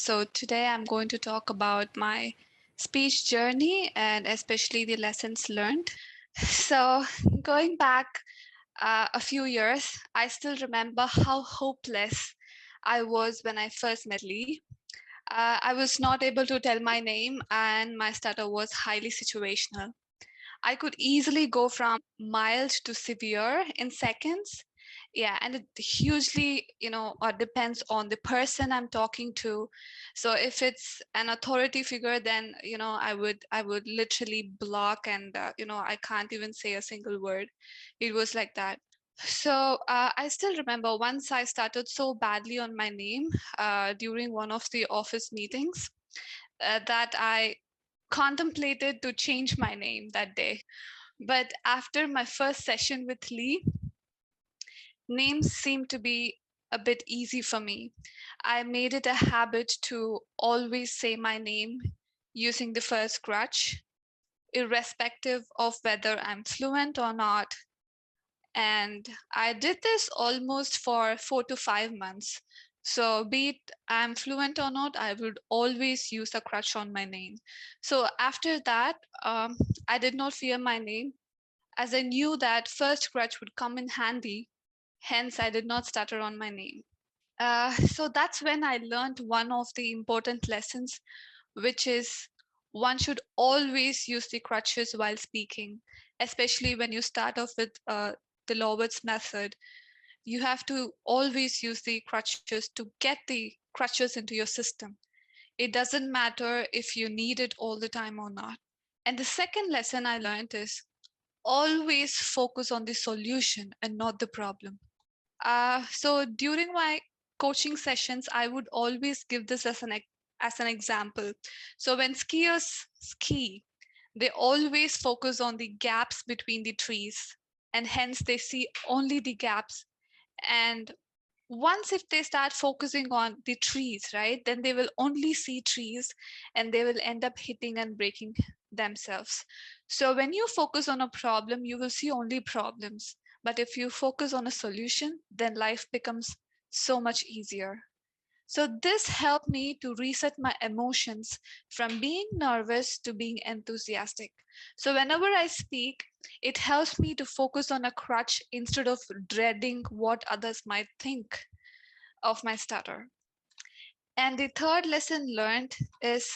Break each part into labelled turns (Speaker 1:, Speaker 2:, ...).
Speaker 1: So today I'm going to talk about my speech journey and especially the lessons learned. So going back a few years, I still remember how hopeless I was when I first met Lee. I was not able to tell my name and my stutter was highly situational. I could easily go from mild to severe in seconds. Yeah, and it hugely, depends on the person I'm talking to. So if it's an authority figure, then I would literally block and I can't even say a single word. It was like that. So I still remember once I started so badly on my name during one of the office meetings that I contemplated to change my name that day. But after my first session with Lee, names seemed to be a bit easy for me. I made it a habit to always say my name using the first crutch, irrespective of whether I'm fluent or not. And I did this almost for 4 to 5 months. So, be it I'm fluent or not, I would always use a crutch on my name. So, after that, I did not fear my name as I knew that first crutch would come in handy. Hence, I did not stutter on my name. So, that's when I learned one of the important lessons, which is one should always use the crutches while speaking, especially when you start off with the Lowart's method. You have to always use the crutches to get the crutches into your system. It doesn't matter if you need it all the time or not. And the second lesson I learned is always focus on the solution and not the problem. So during my coaching sessions, I would always give this as as an example. So when skiers ski, they always focus on the gaps between the trees, and hence they see only the gaps. And once if they start focusing on the trees, right, then they will only see trees and they will end up hitting and breaking themselves. So when you focus on a problem, you will see only problems. But if you focus on a solution, then life becomes so much easier. So this helped me to reset my emotions from being nervous to being enthusiastic. So whenever I speak, it helps me to focus on a crutch instead of dreading what others might think of my stutter. And the third lesson learned is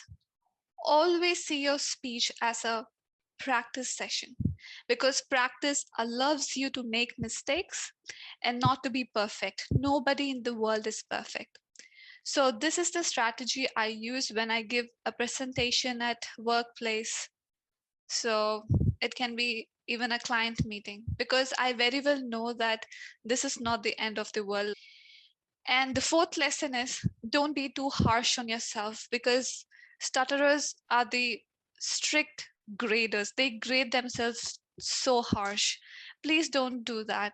Speaker 1: always see your speech as a practice session, because practice allows you to make mistakes and not to be perfect. Nobody in the world is perfect. So this is the strategy I use when I give a presentation at workplace. So it can be even a client meeting, because I very well know that this is not the end of the world. And the fourth lesson is don't be too harsh on yourself, because stutterers are the strict graders. They grade themselves so harsh. Please don't do that.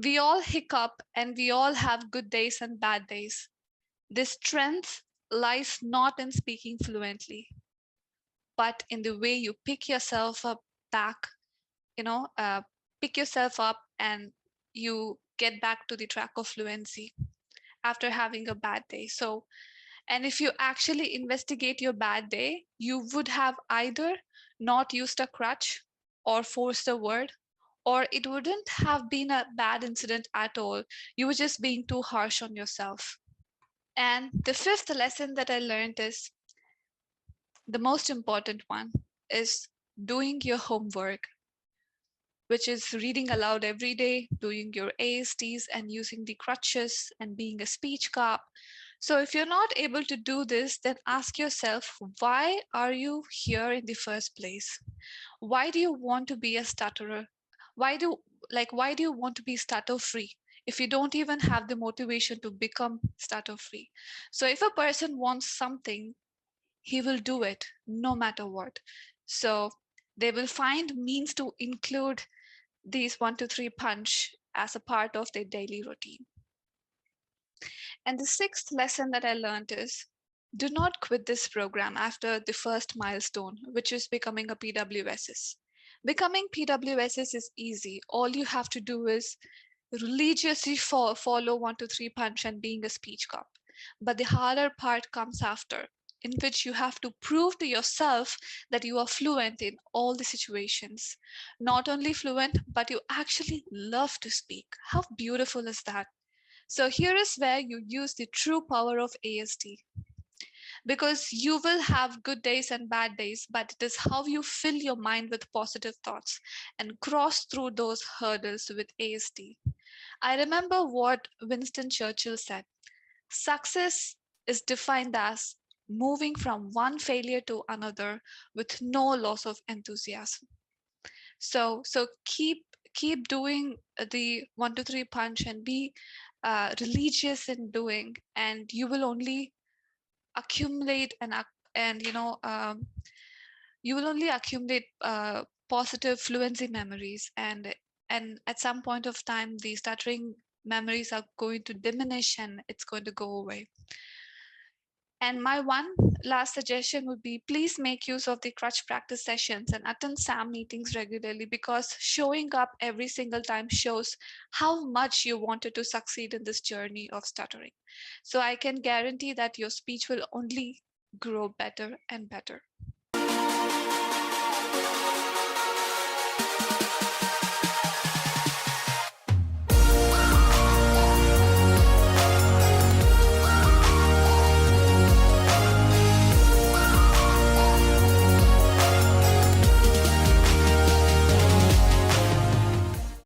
Speaker 1: We all hiccup and we all have good days and bad days. The strength lies not in speaking fluently, but in the way you pick yourself up back, you know, uh, pick yourself up and you get back to the track of fluency after having a bad day. So, and if you actually investigate your bad day, you would have either not used a crutch or forced a word, or it wouldn't have been a bad incident at all. You were just being too harsh on yourself. And the fifth lesson that I learned is the most important one is doing your homework, which is reading aloud every day, doing your ASTs and using the crutches and being a speech cop. So if you're not able to do this, then ask yourself, why are you here in the first place? Why do you want to be a stutterer? Why do why do you want to be stutter free if you don't even have the motivation to become stutter free? So if a person wants something, he will do it no matter what. So they will find means to include these 1 2 3 punch as a part of their daily routine. And the sixth lesson that I learned is do not quit this program after the first milestone, which is becoming a PWSS. Becoming PWSS is easy. All you have to do is religiously follow 1 2 3 punch and being a speech cop. but the harder part comes after, in which you have to prove to yourself that you are fluent in all the situations. Not only fluent, but you actually love to speak. How beautiful is that? So, here is where you use the true power of ASD, because you will have good days and bad days, but it is how you fill your mind with positive thoughts and cross through those hurdles with ASD. I remember what Winston Churchill said: success is defined as moving from one failure to another with no loss of enthusiasm. So keep doing the 1 2 3 punch and be religious in doing, and you will only accumulate and you will only accumulate positive fluency memories, and at some point of time the stuttering memories are going to diminish and it's going to go away. And my one last suggestion would be, please make use of the crutch practice sessions and attend SAM meetings regularly, because showing up every single time shows how much you wanted to succeed in this journey of stuttering. So I can guarantee that your speech will only grow better and better.